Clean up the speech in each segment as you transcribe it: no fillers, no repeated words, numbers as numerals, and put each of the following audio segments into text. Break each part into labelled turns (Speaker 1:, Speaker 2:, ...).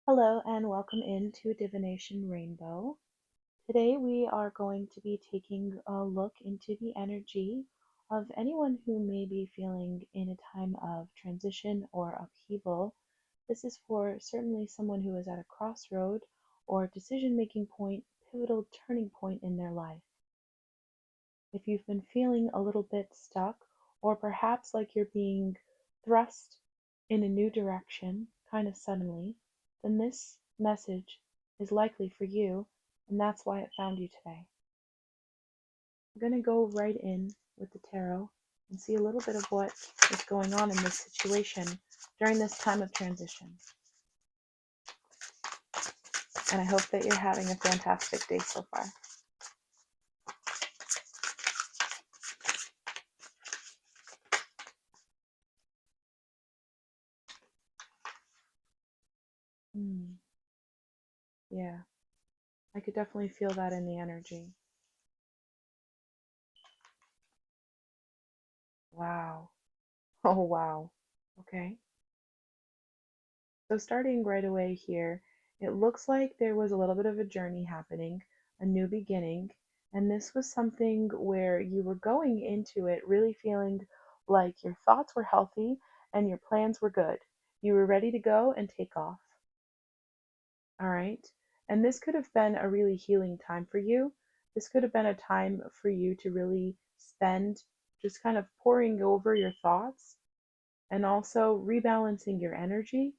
Speaker 1: Hello and welcome into Divination Rainbow. Today we are going to be taking a look into the energy of anyone who may be feeling in a time of transition or upheaval. This is for certainly someone who is at a crossroad or decision-making point, pivotal turning point in their life. If you've been feeling a little bit stuck, or perhaps like you're being thrust in a new direction kind of suddenly, then this message is likely for you, and that's why it found you today. We're going to go right in with the tarot and see a little bit of what is going on in this situation during this time of transition. And I hope that you're having a fantastic day so far. Yeah, I could definitely feel that in the energy. Wow. Oh, wow. Okay. So starting right away here, it looks like there was a little bit of a journey happening, a new beginning, and this was something where you were going into it really feeling like your thoughts were healthy and your plans were good. You were ready to go and take off. All right. And this could have been a really healing time for you. This could have been a time for you to really spend just kind of pouring over your thoughts and also rebalancing your energy.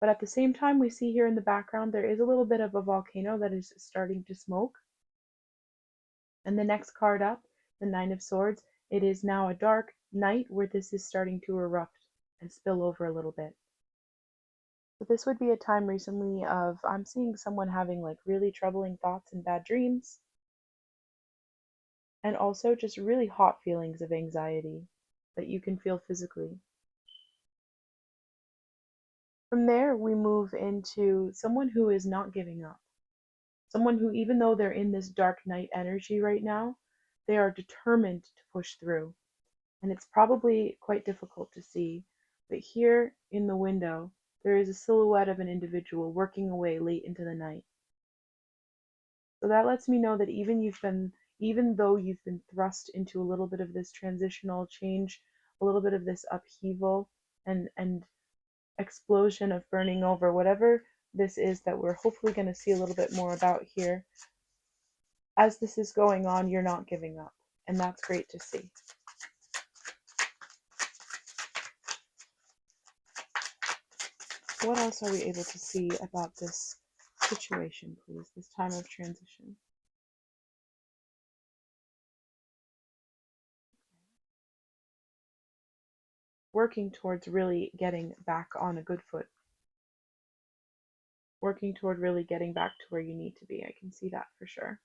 Speaker 1: But at the same time, we see here in the background, there is a little bit of a volcano that is starting to smoke. And the next card up, the Nine of Swords, it is now a dark night where this is starting to erupt and spill over a little bit. So this would be a time recently of, I'm seeing someone having like really troubling thoughts and bad dreams, and also just really hot feelings of anxiety that you can feel physically. From there, we move into someone who is not giving up. Someone who, even though they're in this dark night energy right now, they are determined to push through. And it's probably quite difficult to see, but here in the window, there is a silhouette of an individual working away late into the night. So that lets me know that even though you've been thrust into a little bit of this transitional change, a little bit of this upheaval and explosion of burning over, whatever this is that we're hopefully going to see a little bit more about here, as this is going on, you're not giving up. And that's great to see. What else are we able to see about this situation, please, this time of transition? Working towards really getting back on a good foot. Working toward really getting back to where you need to be. I can see that for sure.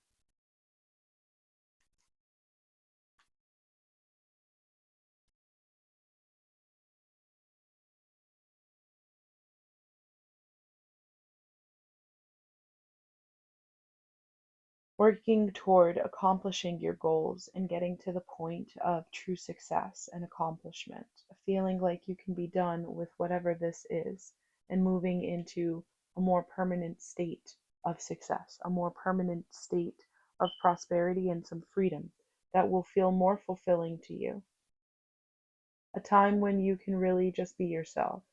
Speaker 1: Working toward accomplishing your goals and getting to the point of true success and accomplishment, feeling like you can be done with whatever this is and moving into a more permanent state of success, a more permanent state of prosperity and some freedom that will feel more fulfilling to you. A time when you can really just be yourself.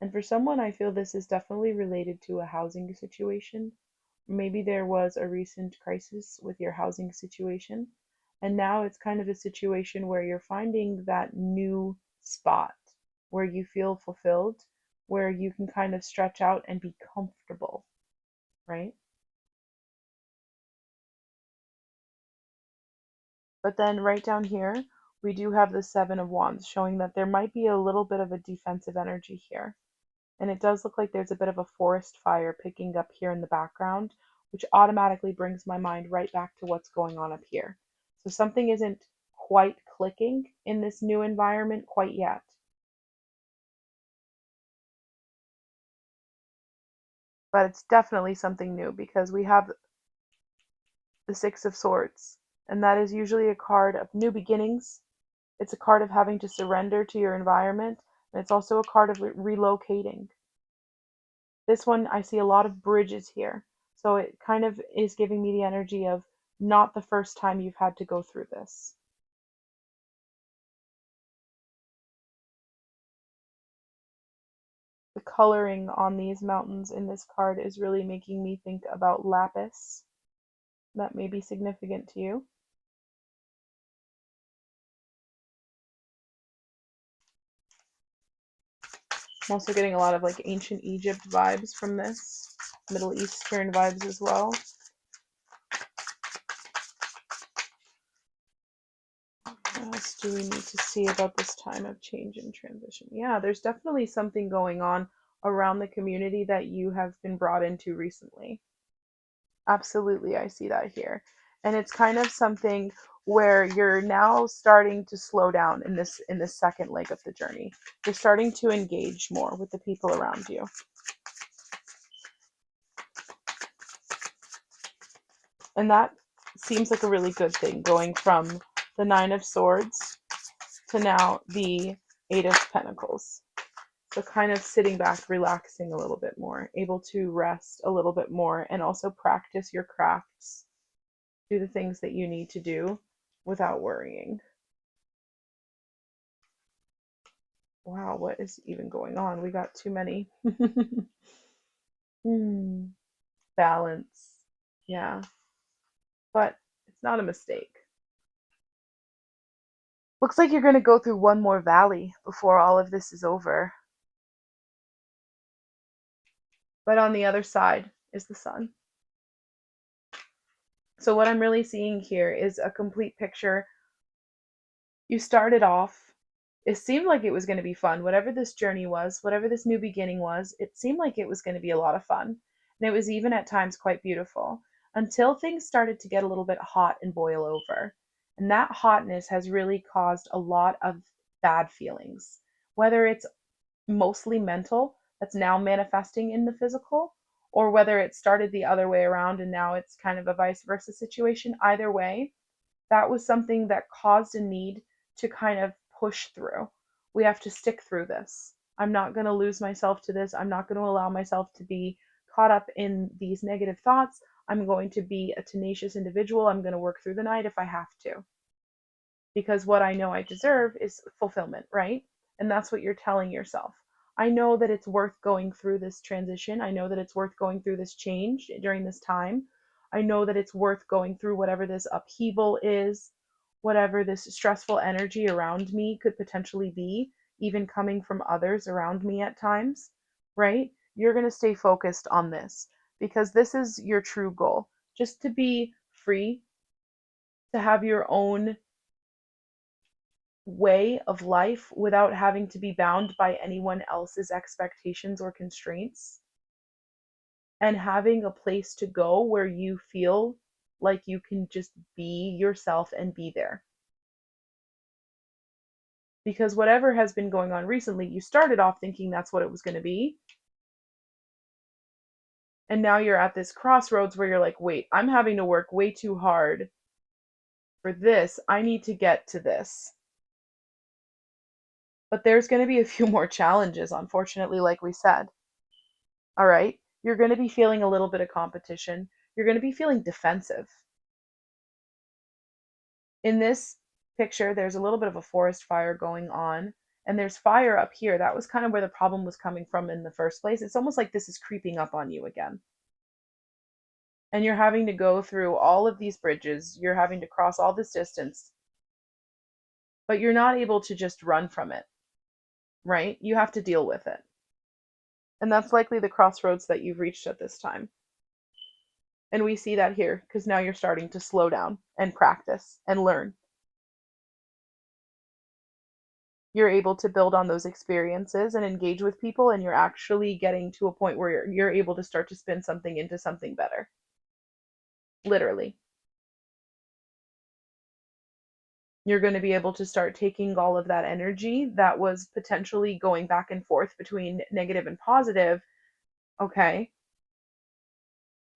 Speaker 1: And for someone, I feel this is definitely related to a housing situation. Maybe there was a recent crisis with your housing situation, and now it's kind of a situation where you're finding that new spot where you feel fulfilled, where you can kind of stretch out and be comfortable, right? But then right down here, we do have the Seven of Wands showing that there might be a little bit of a defensive energy here. And it does look like there's a bit of a forest fire picking up here in the background, which automatically brings my mind right back to what's going on up here. So something isn't quite clicking in this new environment quite yet. But it's definitely something new because we have the Six of Swords, and that is usually a card of new beginnings. It's a card of having to surrender to your environment, and it's also a card of relocating. This one, I see a lot of bridges here. So it kind of is giving me the energy of not the first time you've had to go through this. The coloring on these mountains in this card is really making me think about lapis. That may be significant to you. I'm also getting a lot of like ancient Egypt vibes from this, Middle Eastern vibes as well. What else do we need to see about this time of change and transition? Yeah, there's definitely something going on around the community that you have been brought into recently. Absolutely, I see that here. And it's kind of something where you're now starting to slow down in this second leg of the journey. You're starting to engage more with the people around you. And that seems like a really good thing, going from the Nine of Swords to now the Eight of Pentacles. So kind of sitting back, relaxing a little bit more, able to rest a little bit more, and also practice your crafts, do the things that you need to do without worrying. Wow, what is even going on? We got too many. Balance. Yeah, but it's not a mistake. Looks like you're going to go through one more valley before all of this is over. But on the other side is the sun. So what I'm really seeing here is a complete picture. You started off, it seemed like it was going to be fun. Whatever this journey was, whatever this new beginning was, it seemed like it was going to be a lot of fun. And it was even at times quite beautiful until things started to get a little bit hot and boil over. And that hotness has really caused a lot of bad feelings, whether it's mostly mental, that's now manifesting in the physical, or whether it started the other way around and now it's kind of a vice versa situation. Either way, that was something that caused a need to kind of push through. We have to stick through this. I'm not going to lose myself to this. I'm not going to allow myself to be caught up in these negative thoughts. I'm going to be a tenacious individual. I'm going to work through the night if I have to, because what I know I deserve is fulfillment, right? And that's what you're telling yourself. I know that it's worth going through this transition. I know that it's worth going through this change during this time. I know that it's worth going through whatever this upheaval is, whatever this stressful energy around me could potentially be, even coming from others around me at times, right? You're going to stay focused on this because this is your true goal, just to be free, to have your own way of life without having to be bound by anyone else's expectations or constraints, and having a place to go where you feel like you can just be yourself and be there. Because whatever has been going on recently, you started off thinking that's what it was going to be. And now you're at this crossroads where you're like, wait, I'm having to work way too hard for this. I need to get to this. But there's going to be a few more challenges, unfortunately, like we said. All right? You're going to be feeling a little bit of competition. You're going to be feeling defensive. In this picture, there's a little bit of a forest fire going on, and there's fire up here. That was kind of where the problem was coming from in the first place. It's almost like this is creeping up on you again. And you're having to go through all of these bridges. You're having to cross all this distance, but you're not able to just run from it, right? You have to deal with it. And that's likely the crossroads that you've reached at this time. And we see that here because now you're starting to slow down and practice and learn. You're able to build on those experiences and engage with people, and you're actually getting to a point where you're able to start to spin something into something better. Literally. You're going to be able to start taking all of that energy that was potentially going back and forth between negative and positive, okay,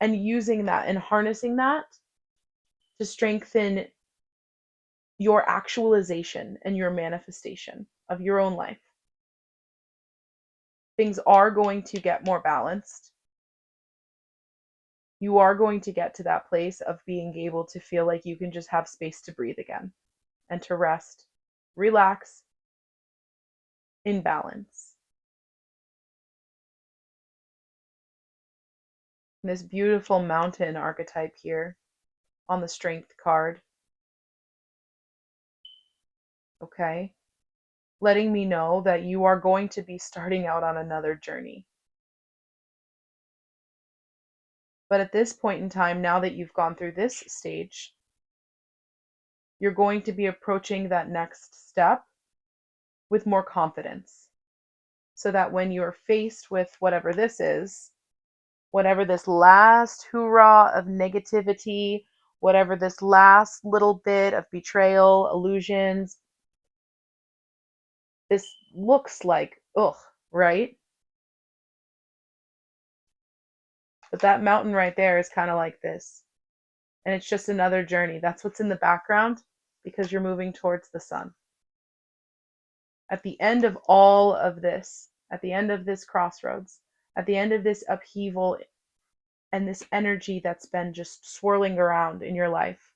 Speaker 1: and using that and harnessing that to strengthen your actualization and your manifestation of your own life. things are going to get more balanced. You are going to get to that place of being able to feel like you can just have space to breathe again and to rest, relax, in balance. And this beautiful mountain archetype here on the strength card. Okay. Letting me know that you are going to be starting out on another journey. But at this point in time, now that you've gone through this stage, you're going to be approaching that next step with more confidence. So that when you're faced with whatever this is, whatever this last hoorah of negativity, whatever this last little bit of betrayal, illusions, this looks like, ugh, right? But that mountain right there is kind of like this. And it's just another journey. That's what's in the background because you're moving towards the sun. At the end of all of this, at the end of this crossroads, at the end of this upheaval and this energy that's been just swirling around in your life,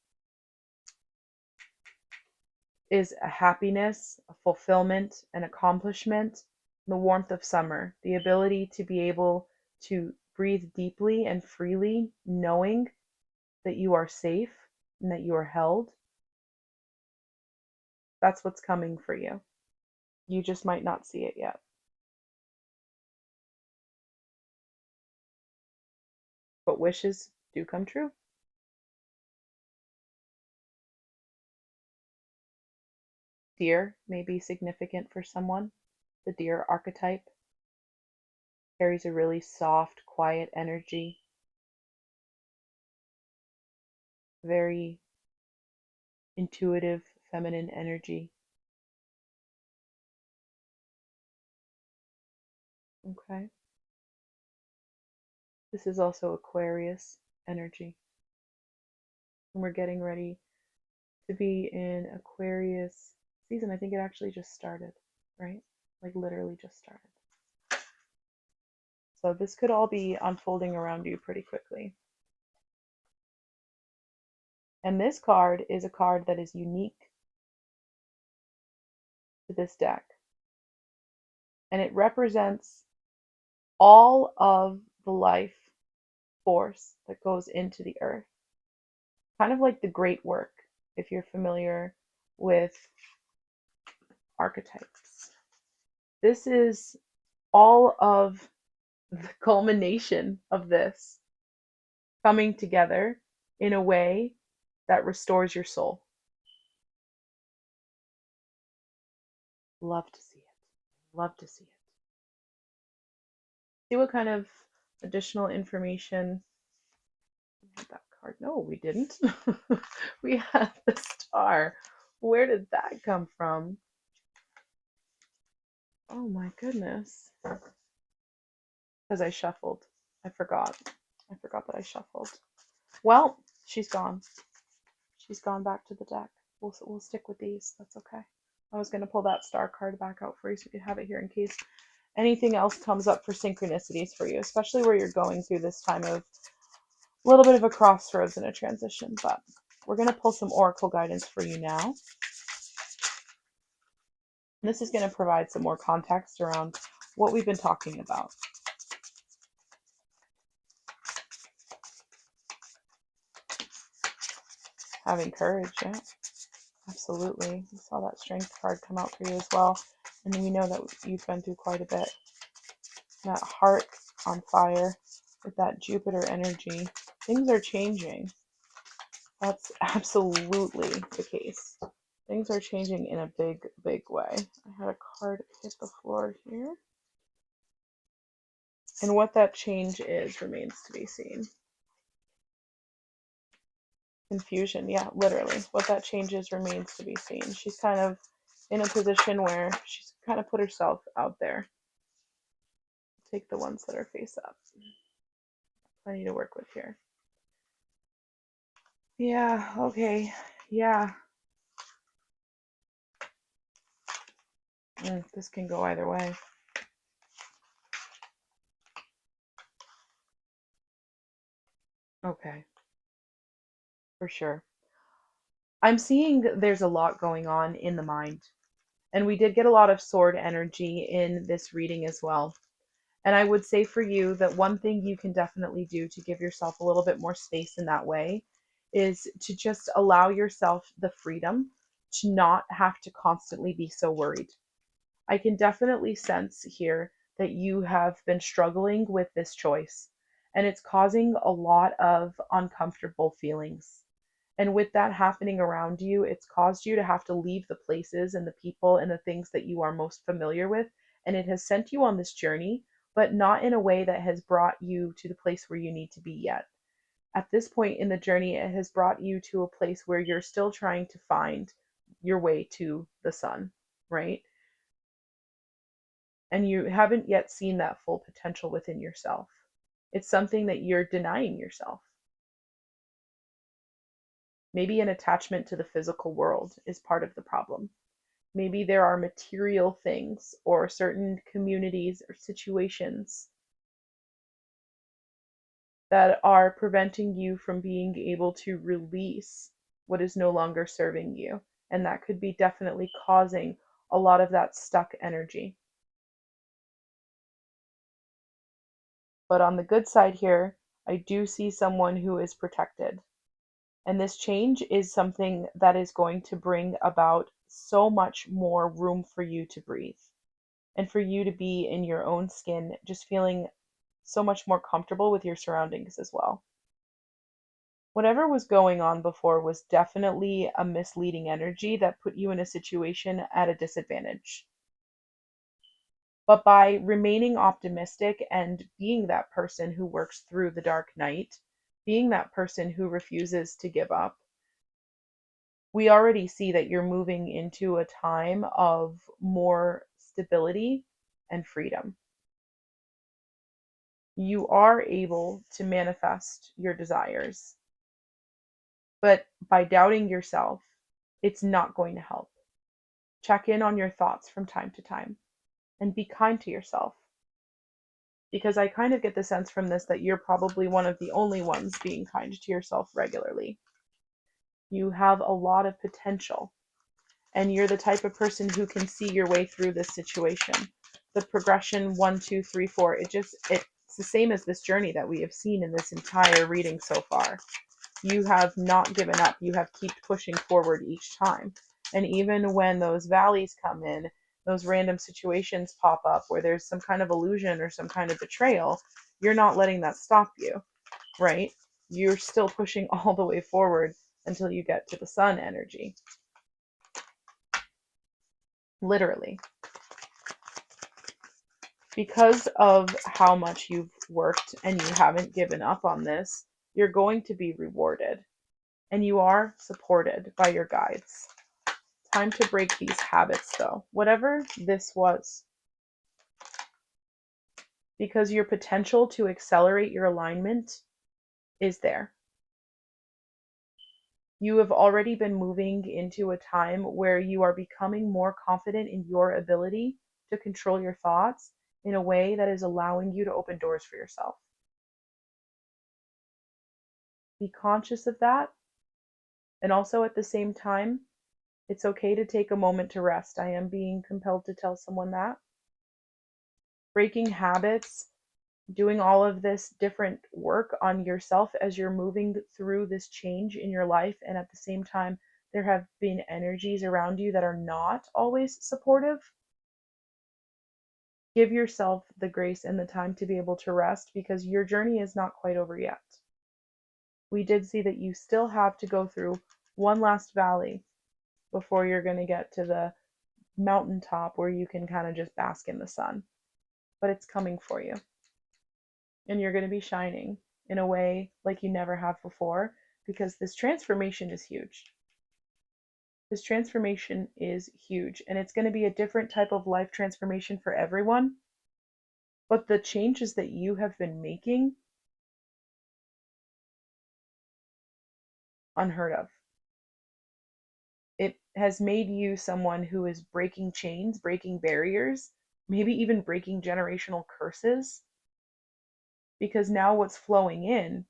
Speaker 1: is a happiness, a fulfillment, an accomplishment, the warmth of summer, the ability to be able to breathe deeply and freely, knowing that you are safe and that you are held. That's what's coming for you. You just might not see it yet. But wishes do come true. Deer may be significant for someone. The deer archetype carries a really soft, quiet energy, very intuitive, feminine energy. Okay. This is also Aquarius energy. And we're getting ready to be in Aquarius season. I think it actually just started, right? Like literally just started. So this could all be unfolding around you pretty quickly. And this card is a card that is unique to this deck. And it represents all of the life force that goes into the earth. Kind of like the great work, if you're familiar with archetypes. This is all of the culmination of this coming together in a way that restores your soul. Love to see it. Love to see it. See what kind of additional information. We had that card. No, we didn't. We had the star. Where did that come from? Oh my goodness. Because I shuffled. I forgot. I forgot that I shuffled. Well, she's gone. She's gone back to the deck. We'll stick with these. That's okay. I was going to pull that star card back out for you so you could have it here in case anything else comes up for synchronicities for you, especially where you're going through this time of a little bit of a crossroads and a transition. But we're going to pull some oracle guidance for you now. And this is going to provide some more context around what we've been talking about. Having courage, yeah. Absolutely. We saw that strength card come out for you as well. And we know that you've been through quite a bit. That heart on fire with that Jupiter energy. Things are changing. That's absolutely the case. Things are changing in a big, big way. I had a card hit the floor here. And what that change is remains to be seen. Confusion, yeah, literally. What that change is remains to be seen. She's kind of in a position where she's kind of put herself out there. Take the ones that are face up. Plenty to work with here. Yeah, okay. Yeah. This can go either way. Okay, for sure. I'm seeing there's a lot going on in the mind. And we did get a lot of sword energy in this reading as well. And I would say for you that one thing you can definitely do to give yourself a little bit more space in that way is to just allow yourself the freedom to not have to constantly be so worried. I can definitely sense here that you have been struggling with this choice, and it's causing a lot of uncomfortable feelings. And with that happening around you, it's caused you to have to leave the places and the people and the things that you are most familiar with. And it has sent you on this journey, but not in a way that has brought you to the place where you need to be yet. At this point in the journey, it has brought you to a place where you're still trying to find your way to the sun, right? And you haven't yet seen that full potential within yourself. It's something that you're denying yourself. Maybe an attachment to the physical world is part of the problem. Maybe there are material things or certain communities or situations that are preventing you from being able to release what is no longer serving you. And that could be definitely causing a lot of that stuck energy. But on the good side here, I do see someone who is protected. And this change is something that is going to bring about so much more room for you to breathe and for you to be in your own skin, just feeling so much more comfortable with your surroundings as well. Whatever was going on before was definitely a misleading energy that put you in a situation at a disadvantage. But by remaining optimistic and being that person who works through the dark night, being that person who refuses to give up, we already see that you're moving into a time of more stability and freedom. You are able to manifest your desires, but by doubting yourself, it's not going to help. Check in on your thoughts from time to time and be kind to yourself. Because I kind of get the sense from this that you're probably one of the only ones being kind to yourself regularly. You have a lot of potential, and you're the type of person who can see your way through this situation. The progression 1, 2, 3, 4, it's the same as this journey that we have seen in this entire reading so far. You have not given up. You have kept pushing forward each time. And even when those valleys come in, those random situations pop up where there's some kind of illusion or some kind of betrayal, you're not letting that stop you, right? You're still pushing all the way forward until you get to the sun energy. Literally. Because of how much you've worked and you haven't given up on this, you're going to be rewarded. And you are supported by your guides. Time to break these habits, though, whatever this was. Because your potential to accelerate your alignment is there. You have already been moving into a time where you are becoming more confident in your ability to control your thoughts in a way that is allowing you to open doors for yourself. Be conscious of that. And also at the same time, it's okay to take a moment to rest. I am being compelled to tell someone that. Breaking habits, doing all of this different work on yourself as you're moving through this change in your life, and at the same time there have been energies around you that are not always supportive. Give yourself the grace and the time to be able to rest, because your journey is not quite over yet. We did see that you still have to go through one last valley before you're going to get to the mountaintop where you can kind of just bask in the sun, but it's coming for you. And you're going to be shining in a way like you never have before, because this transformation is huge. This transformation is huge, and it's going to be a different type of life transformation for everyone. But the changes that you have been making, unheard of. It has made you someone who is breaking chains, breaking barriers, maybe even breaking generational curses, because now what's flowing in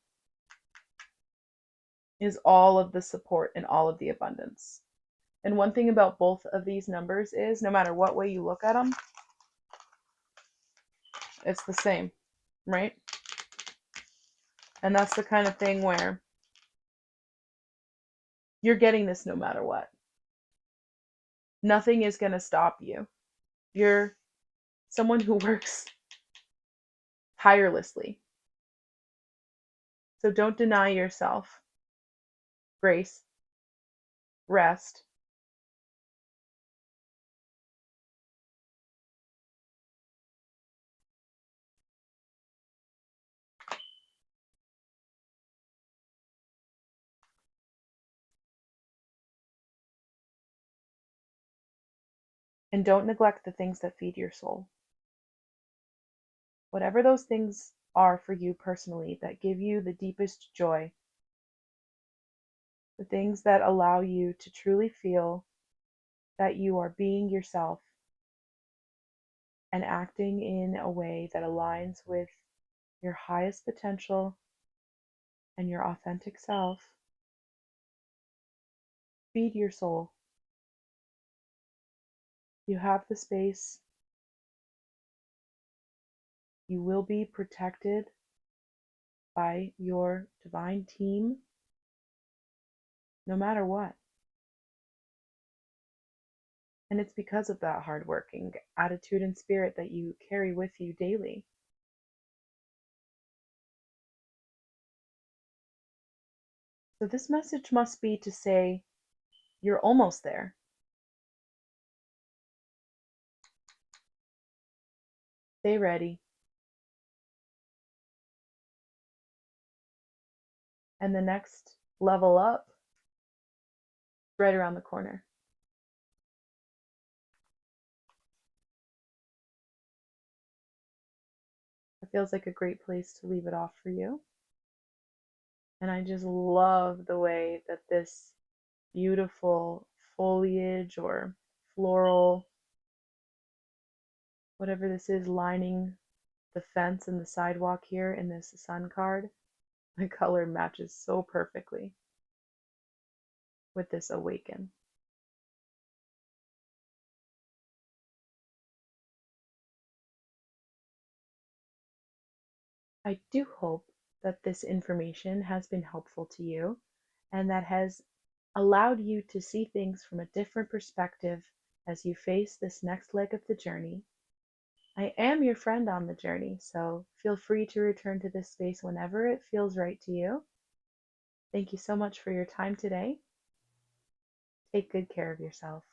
Speaker 1: is all of the support and all of the abundance. And one thing about both of these numbers is no matter what way you look at them, it's the same, right? And that's the kind of thing where you're getting this no matter what. Nothing is going to stop you. You're someone who works tirelessly. So don't deny yourself grace, rest, and don't neglect the things that feed your soul. Whatever those things are for you personally that give you the deepest joy, the things that allow you to truly feel that you are being yourself and acting in a way that aligns with your highest potential and your authentic self, feed your soul. You have the space. You will be protected by your divine team no matter what. And it's because of that hardworking attitude and spirit that you carry with you daily. So this message must be to say, you're almost there. Stay ready. And the next level up is right around the corner. It feels like a great place to leave it off for you. And I just love the way that this beautiful foliage or floral, whatever this is, lining the fence and the sidewalk here in this sun card, the color matches so perfectly with this awaken. I do hope that this information has been helpful to you and that has allowed you to see things from a different perspective as you face this next leg of the journey. I am your friend on the journey, so feel free to return to this space whenever it feels right to you. Thank you so much for your time today. Take good care of yourself.